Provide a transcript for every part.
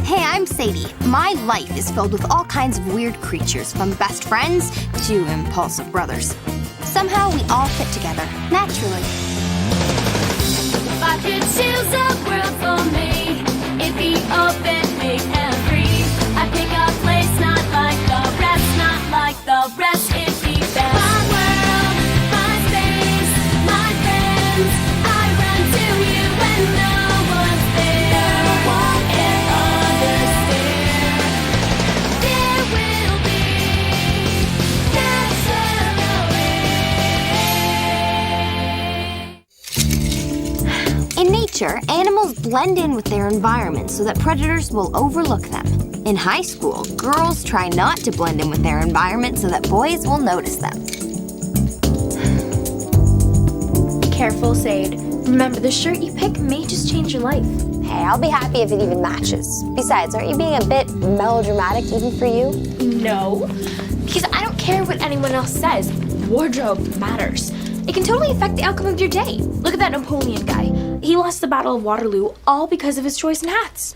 Hey, I'm Sadie. My life is filled with all kinds of weird creatures, from best friends to impulsive brothers. Somehow we all fit together, naturally. If I could choose a world for me, it'd be open, big and free. I'd pick a place not like the rest, not like the rest. It'd be best. My world, my space, my friends. I run to you when no one's there. No one can understand. There will be naturally. In nature, animals blend in with their environment so that predators will overlook them. In high school, girls try not to blend in with their environment so that boys will notice them. Careful, Sade. Remember, the shirt you pick may just change your life. Hey, I'll be happy if it even matches. Besides, aren't you being a bit melodramatic even for you? No, because I don't care what anyone else says. Wardrobe matters. It can totally affect the outcome of your day. Look at that Napoleon guy. He lost the Battle of Waterloo all because of his choice in hats.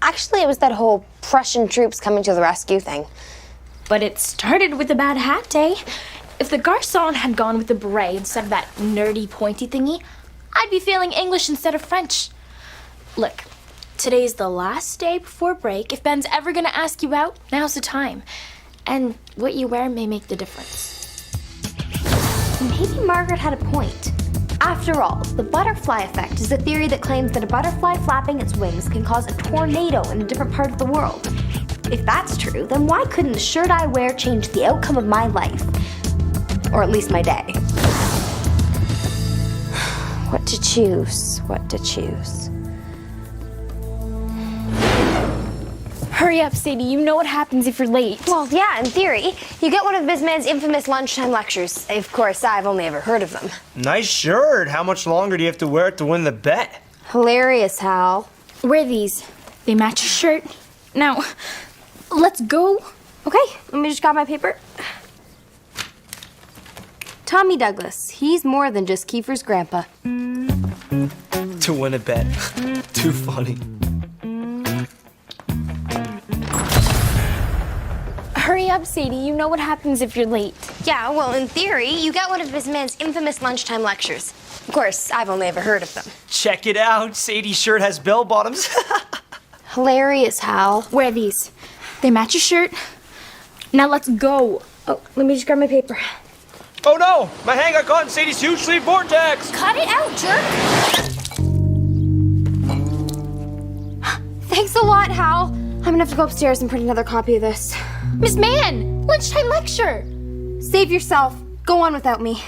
Actually, it was that whole Prussian troops coming to the rescue thing. But it started with a bad hat day. If the garçon had gone with the beret instead of that nerdy pointy thingy, I'd be failing English instead of French. Look, today's the last day before break. If Ben's ever gonna ask you out, now's the time. And what you wear may make the difference. Maybe Margaret had a point. After all, the butterfly effect is a theory that claims that a butterfly flapping its wings can cause a tornado in a different part of the world. If that's true, then why couldn't the shirt I wear change the outcome of my life? Or at least my day. What to choose? What to choose? Hurry up, Sadie. You know what happens if you're late. Well, yeah, in theory. You get one of Ms. Mann's infamous lunchtime lectures. Of course, I've only ever heard of them. Nice shirt. How much longer do you have to wear it to win the bet? Hilarious, Hal. Wear these. They match your shirt. Now, let's go. Okay, let me just grab my paper. Tommy Douglas. He's more than just Kiefer's grandpa. To win a bet. Too funny. Hurry up, Sadie. You know what happens if you're late. Yeah, well, in theory, you get one of Ms. Mann's infamous lunchtime lectures. Of course, I've only ever heard of them. Check it out. Sadie's shirt has bell bottoms. Hilarious, Hal. Wear these. They match your shirt. Now let's go. Oh, let me just grab my paper. Oh no! My hand got caught in Sadie's huge sleeve vortex! Cut it out, jerk! Thanks a lot, Hal. I'm gonna have to go upstairs and print another copy of this. Miss Mann! Lunchtime lecture! Save yourself. Go on without me.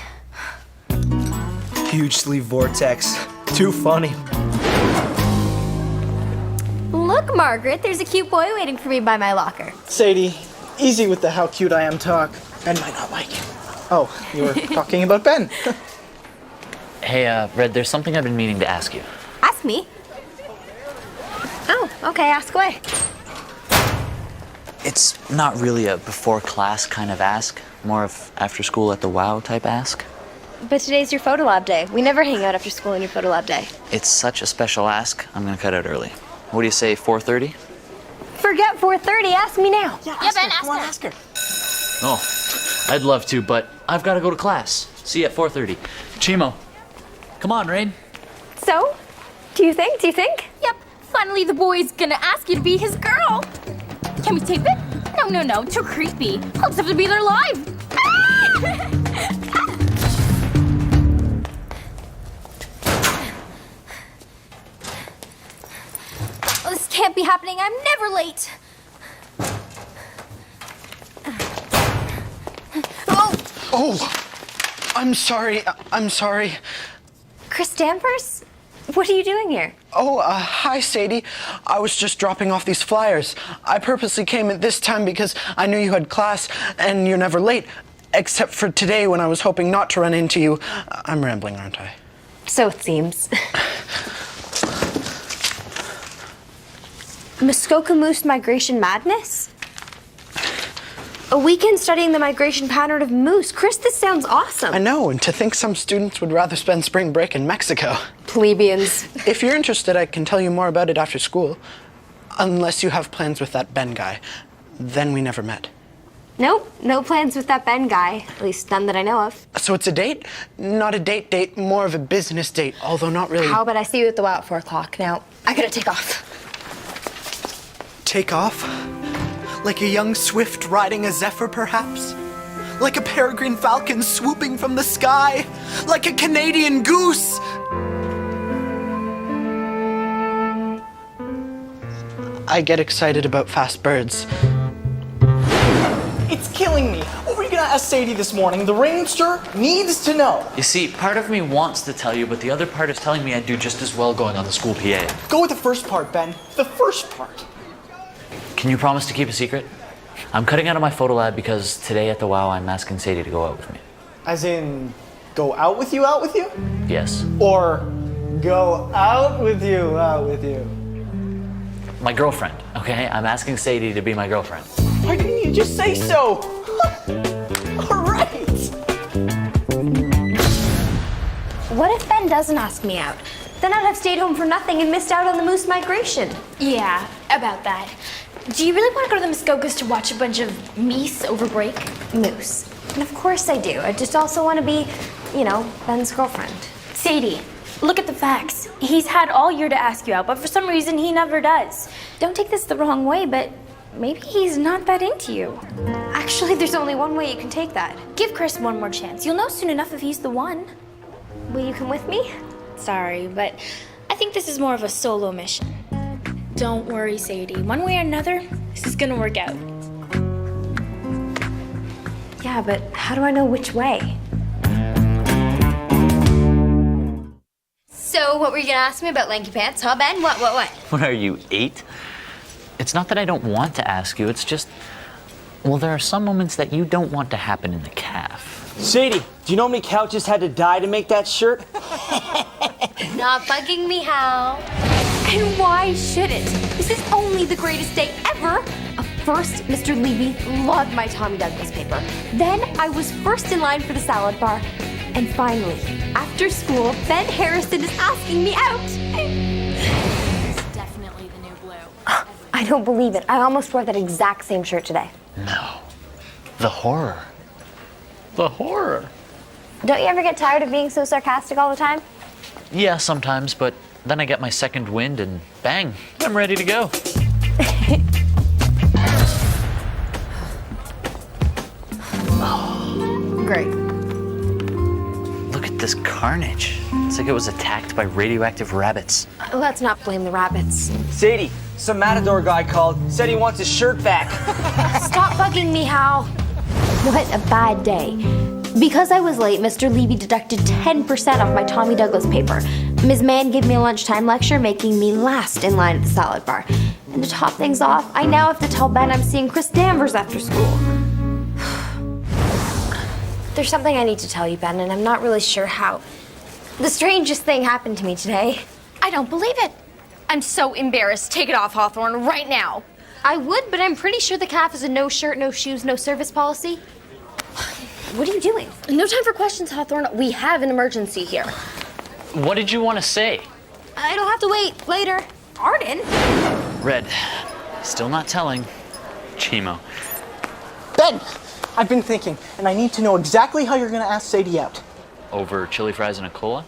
Huge sleeve vortex. Too funny. Look, Margaret, there's a cute boy waiting for me by my locker. Sadie, easy with the how cute I am talk. Ben might not like it. Oh, you were talking about Ben. Hey, Red, there's something I've been meaning to ask you. Ask me. Oh, okay, ask away. It's not really a before class kind of ask, more of after school at the WOW type ask. But today's your photo lab day. We never hang out after school on your photo lab day. It's such a special ask, I'm gonna cut out early. What do you say, 4:30? Forget 4:30, ask me now. Yeah, Ben, ask her. Oh, I'd love to, but I've gotta go to class. See you at 4:30. Chimo, come on, Rain. So, do you think? Yep, finally the boy's gonna ask you to be his girl. Can we tape it? No, too creepy. I'll just have to be there live. Oh, this can't be happening. I'm never late. Oh, I'm sorry. I'm sorry. Chris Danvers? What are you doing here? Oh, hi, Sadie. I was just dropping off these flyers. I purposely came at this time because I knew you had class and you're never late. Except for today when I was hoping not to run into you. I'm rambling, aren't I? So it seems. Muskoka Moose Migration Madness? A weekend studying the migration pattern of moose. Chris, this sounds awesome. I know, and to think some students would rather spend spring break in Mexico. Plebeians. If you're interested, I can tell you more about it after school. Unless you have plans with that Ben guy. Then we never met. Nope, no plans with that Ben guy. At least none that I know of. So it's a date? Not a date, more of a business date, although not really. How about I see you at the wow at 4 o'clock? Now, I gotta take off. Take off? Like a young swift riding a zephyr, perhaps? Like a peregrine falcon swooping from the sky? Like a Canadian goose? I get excited about fast birds. It's killing me. What were you gonna ask Sadie this morning? The ranger needs to know. You see, part of me wants to tell you, but the other part is telling me I'd do just as well going on the school PA. Go with the first part, Ben. The first part. Can you promise to keep a secret? I'm cutting out of my photo lab because today at the WOW I'm asking Sadie to go out with me. As in, go out with you, out with you? Yes. Or go out with you, out with you? My girlfriend, okay? I'm asking Sadie to be my girlfriend. Why didn't you just say so? All right. What if Ben doesn't ask me out? Then I'd have stayed home for nothing and missed out on the moose migration. Yeah, about that. Do you really want to go to the Muskokas to watch a bunch of meese over break? Moose. And of course I do. I just also want to be, Ben's girlfriend. Sadie, look at the facts. He's had all year to ask you out, but for some reason he never does. Don't take this the wrong way, but maybe he's not that into you. Actually, there's only one way you can take that. Give Chris one more chance. You'll know soon enough if he's the one. Will you come with me? Sorry, but I think this is more of a solo mission. Don't worry, Sadie. One way or another, this is gonna work out. Yeah, but how do I know which way? So, what were you gonna ask me about lanky pants, huh, Ben? What? What are you, 8? It's not that I don't want to ask you, it's just, well, there are some moments that you don't want to happen in the calf. Sadie, do you know how many couches had to die to make that shirt? Not bugging me, Hal. And why should it? This is only the greatest day ever. First, Mr. Levy loved my Tommy Douglas paper. Then I was first in line for the salad bar. And finally, after school, Ben Harrison is asking me out. It's definitely the new blue. I don't believe it. I almost wore that exact same shirt today. No. The horror. The horror. Don't you ever get tired of being so sarcastic all the time? Yeah, sometimes, but then I get my second wind and bang, I'm ready to go. Great. Look at this carnage. It's like it was attacked by radioactive rabbits. Let's not blame the rabbits. Sadie, some Matador guy called, said he wants his shirt back. Stop bugging me, Hal. What a bad day. Because I was late, Mr. Levy deducted 10% off my Tommy Douglas paper. Ms. Mann gave me a lunchtime lecture, making me last in line at the salad bar. And to top things off, I now have to tell Ben I'm seeing Chris Danvers after school. There's something I need to tell you, Ben, and I'm not really sure how. The strangest thing happened to me today. I don't believe it. I'm so embarrassed. Take it off, Hawthorne, right now. I would, but I'm pretty sure the CAF is a no shirt, no shoes, no service policy. What are you doing? No time for questions, Hawthorne. We have an emergency here. What did you want to say? It'll have to wait later. Arden? Red, still not telling. Chimo. Ben, I've been thinking, and I need to know exactly how you're gonna ask Sadie out. Over chili fries and a cola?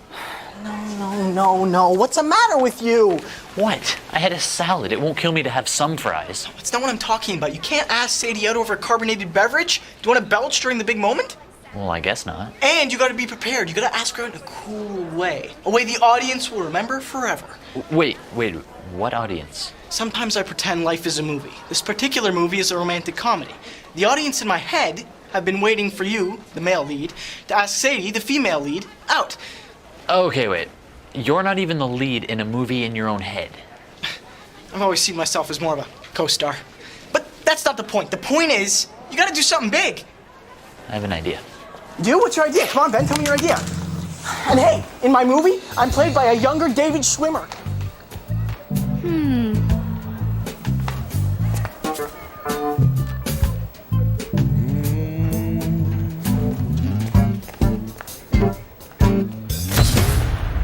No. What's the matter with you? What? I had a salad. It won't kill me to have some fries. That's not what I'm talking about. You can't ask Sadie out over a carbonated beverage. Do you want to belch during the big moment? Well, I guess not. And you gotta be prepared. You gotta ask her out in a cool way. A way the audience will remember forever. Wait, what audience? Sometimes I pretend life is a movie. This particular movie is a romantic comedy. The audience in my head have been waiting for you, the male lead, to ask Sadie, the female lead, out. Okay, wait. You're not even the lead in a movie in your own head. I've always seen myself as more of a co-star. But that's not the point. The point is, you gotta do something big. I have an idea. You? What's your idea? Come on, Ben, tell me your idea. And hey, in my movie, I'm played by a younger David Schwimmer.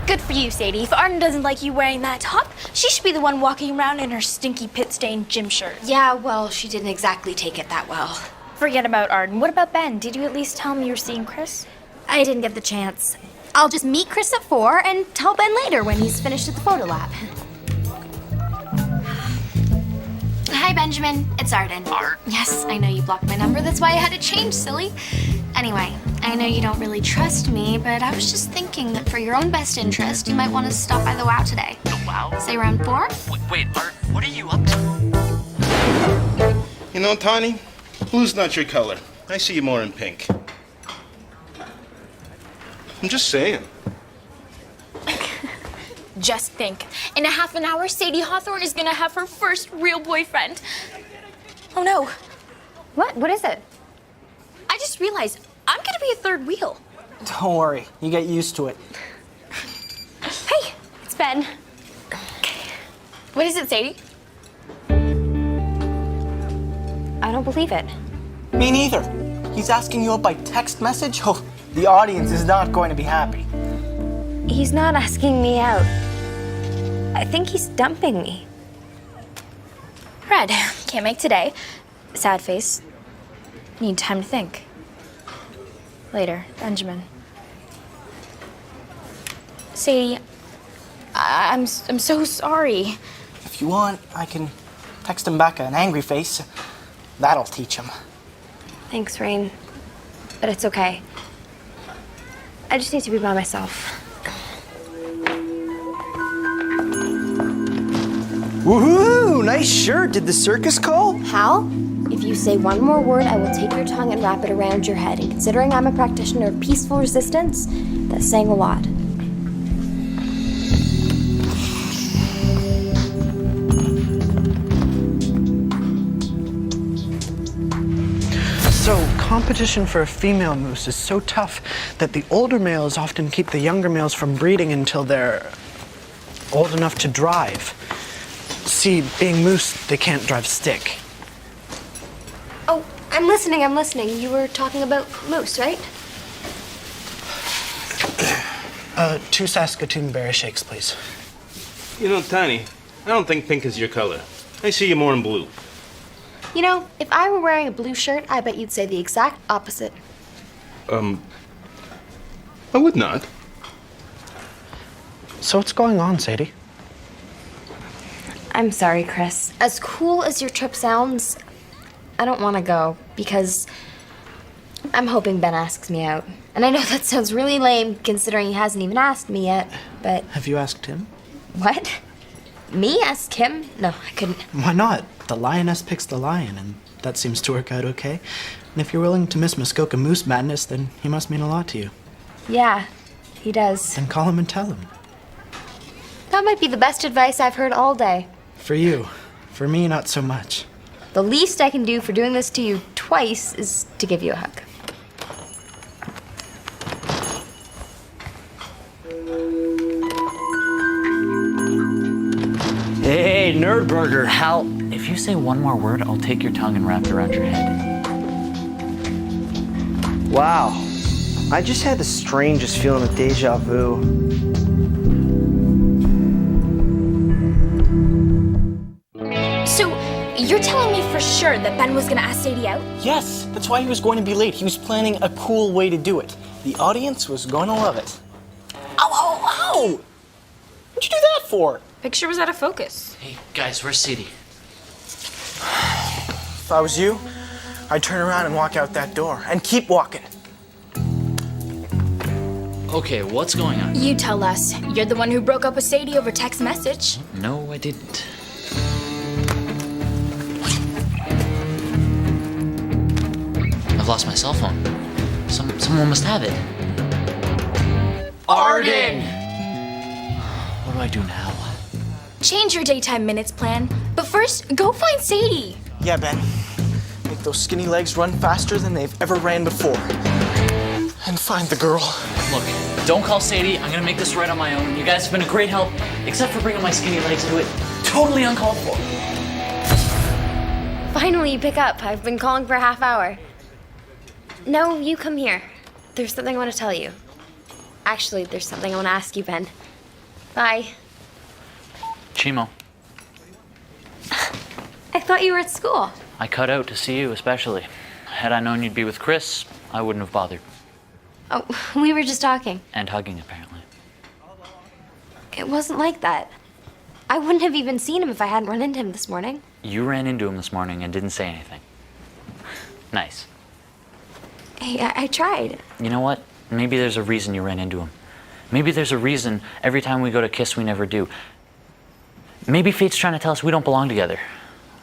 Good for you, you, Sadie. If Arden doesn't like you wearing that top, she should be the one walking around in her stinky pit-stained gym shirt. Yeah, well, she didn't exactly take it that well. Forget about Arden. What about Ben? Did you at least tell him you were seeing Chris? I didn't get the chance. I'll just meet Chris at 4 and tell Ben later when he's finished at the photo lab. Hi, Benjamin. It's Arden. Art? Yes, I know you blocked my number. That's why I had to change, silly. Anyway, I know you don't really trust me, but I was just thinking that for your own best interest, you might want to stop by the WOW today. The wow? Say around 4? Wait, Art, what are you up to? You know, Tani, blue's not your color. I see you more in pink. I'm just saying. Just think. In a half an hour, Sadie Hawthorne is gonna have her first real boyfriend. Oh no. What? What is it? I just realized I'm gonna be a third wheel. Don't worry, you get used to it. Hey, it's Ben. What is it, Sadie? I don't believe it. Me neither. He's asking you out by text message? Oh, the audience is not going to be happy. He's not asking me out. I think he's dumping me. Red, can't make today. Sad face. Need time to think. Later, Benjamin. Sadie, I'm so sorry. If you want, I can text him back an angry face. That'll teach him. Thanks, Rain. But it's okay. I just need to be by myself. Woohoo! Nice shirt. Did the circus call? Hal, if you say one more word, I will take your tongue and wrap it around your head. And considering I'm a practitioner of peaceful resistance, that's saying a lot. So, competition for a female moose is so tough that the older males often keep the younger males from breeding until they're old enough to drive. See, being moose, they can't drive stick. Oh, I'm listening. You were talking about moose, right? 2 Saskatoon berry shakes, please. You know, Tani, I don't think pink is your color. I see you more in blue. You know, if I were wearing a blue shirt, I bet you'd say the exact opposite. I would not. So what's going on, Sadie? I'm sorry, Chris. As cool as your trip sounds, I don't want to go because I'm hoping Ben asks me out. And I know that sounds really lame considering he hasn't even asked me yet, but... Have you asked him? What? Me ask him? No, I couldn't. Why not? The lioness picks the lion, and that seems to work out okay. And if you're willing to miss Muskoka Moose Madness, then he must mean a lot to you. Yeah, he does. Then call him and tell him. That might be the best advice I've heard all day. For you. For me, not so much. The least I can do for doing this to you twice is to give you a hug. Hey, nerd burger. Hal, if you say one more word, I'll take your tongue and wrap it around your head. Wow. I just had the strangest feeling of deja vu. So, you're telling me for sure that Ben was gonna ask Sadie out? Yes, that's why he was going to be late. He was planning a cool way to do it. The audience was going to love it. Ow, ow, ow! What'd you do that for? Picture was out of focus. Hey, guys, where's Sadie? If I was you, I'd turn around and walk out that door. And keep walking. Okay, what's going on? You tell us. You're the one who broke up with Sadie over text message. No, I didn't. I've lost my cell phone. Someone must have it. Arden! What do I do now? Change your daytime minutes plan. But first, go find Sadie. Yeah, Ben. Make those skinny legs run faster than they've ever ran before. And find the girl. Look, don't call Sadie. I'm gonna make this right on my own. You guys have been a great help, except for bringing my skinny legs to it. Totally uncalled for. Finally, you pick up. I've been calling for a half hour. No, you come here. There's something I want to tell you. Actually, there's something I want to ask you, Ben. Bye. Chimo, I thought you were at school. I cut out to see you especially. Had I known you'd be with Chris, I wouldn't have bothered. Oh, we were just talking. And hugging, apparently. It wasn't like that. I wouldn't have even seen him if I hadn't run into him this morning. You ran into him this morning and didn't say anything. Nice. Hey, I tried. You know what? Maybe there's a reason you ran into him. Maybe there's a reason every time we go to kiss, we never do. Maybe fate's trying to tell us we don't belong together.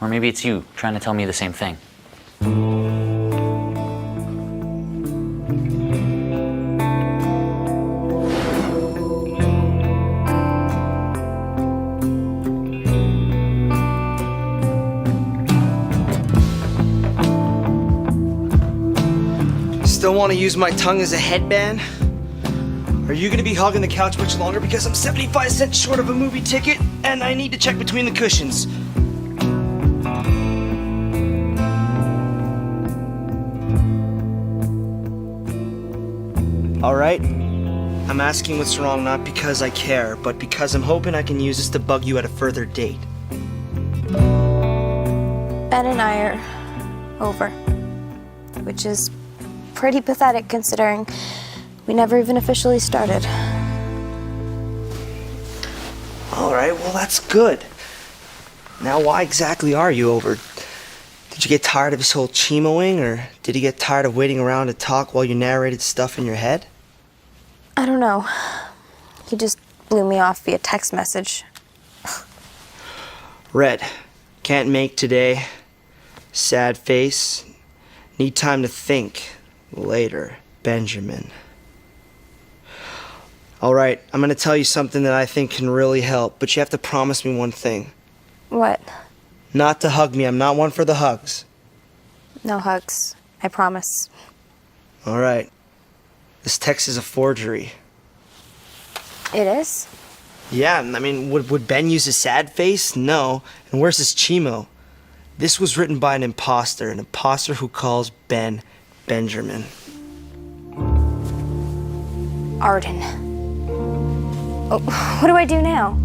Or maybe it's you trying to tell me the same thing. Still want to use my tongue as a headband? Are you gonna be hogging the couch much longer because I'm 75 cents short of a movie ticket and I need to check between the cushions? Alright, I'm asking what's wrong not because I care, but because I'm hoping I can use this to bug you at a further date. Ben and I are over, which is pretty pathetic considering we never even officially started. Alright, well that's good. Now why exactly are you over? Did you get tired of his whole chemoing, or did you get tired of waiting around to talk while you narrated stuff in your head? I don't know. He just blew me off via text message. Red, can't make today. Sad face. Need time to think. Later, Benjamin. Alright, I'm gonna tell you something that I think can really help, but you have to promise me one thing. What? Not to hug me. I'm not one for the hugs. No hugs. I promise. Alright. This text is a forgery. It is? Yeah, I mean, would Ben use a sad face? No. And where's his chemo? This was written by an imposter who calls Ben Benjamin. Arden. Oh, what do I do now?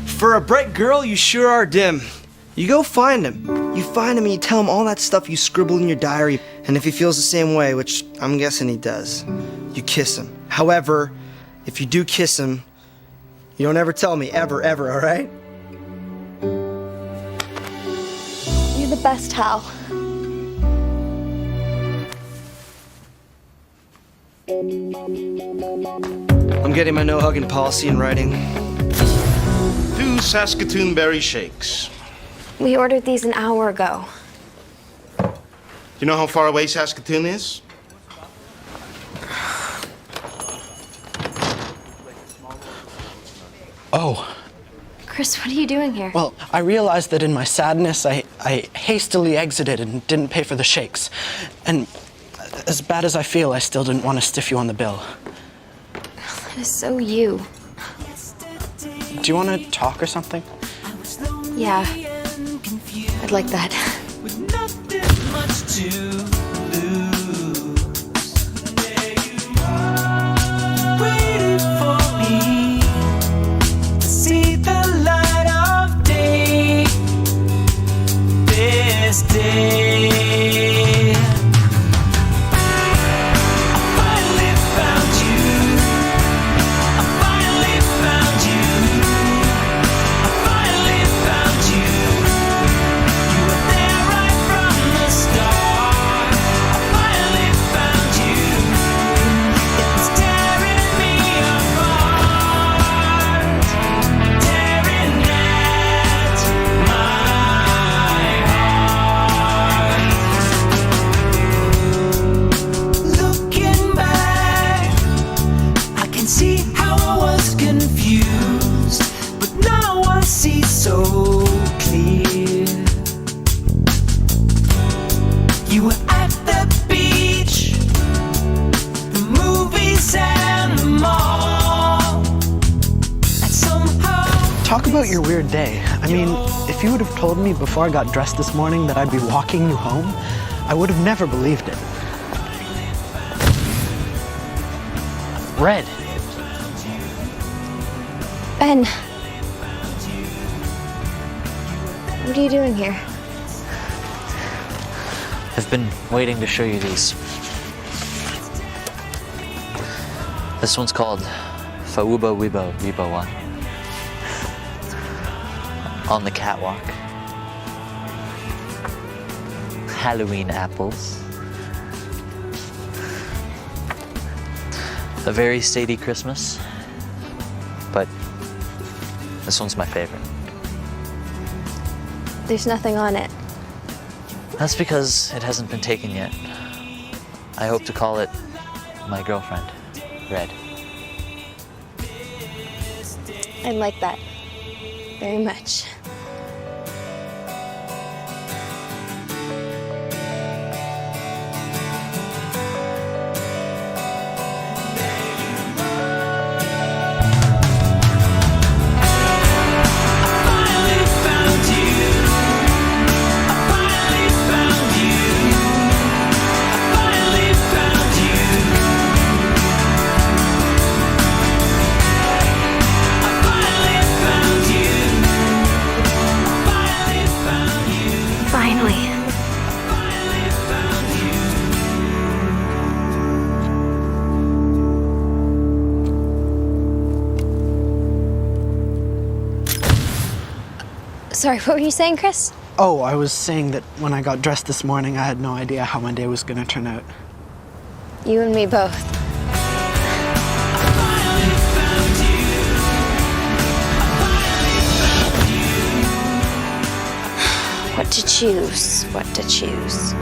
For a bright girl, you sure are dim. You go find him. You find him and you tell him all that stuff you scribbled in your diary. And if he feels the same way, which I'm guessing he does, you kiss him. However, if you do kiss him, you don't ever tell me, ever, all right? You're the best, Hal. I'm getting my no-hugging policy in writing. 2 Saskatoon berry shakes. We ordered these an hour ago. You know how far away Saskatoon is? Oh, Chris, what are you doing here? well, I realized that in my sadness, I hastily exited and didn't pay for the shakes. And as bad as I feel, I still didn't want to stiff you on the bill. That is so you. Do you want to talk or something? Yeah. I'd like that. With nothing much to lose. There you are, waiting for me to see the light of day. This day. I finally found you. I finally found you. I finally found you. You were there right from the start. I finally found you. It was tearing me apart, tearing at my heart. Looking back, I can see how I was confused, but now I see so clear. You were at the beach, the movies and the mall, and somehow Talk about your weird day. I mean, if you would have told me before I got dressed this morning that I'd be walking you home, I would have never believed it. Red. Ben. What are you doing here? I've been waiting to show you these. This one's called Fauba Wiba Wibawa. On the catwalk. Halloween apples. A very Sadie Christmas, but this one's my favorite. There's nothing on it. That's because it hasn't been taken yet. I hope to call it my girlfriend, Red. I like that very much. Sorry, what were you saying, Chris? Oh, I was saying that when I got dressed this morning, I had no idea how my day was going to turn out. You and me both. What to choose? What to choose?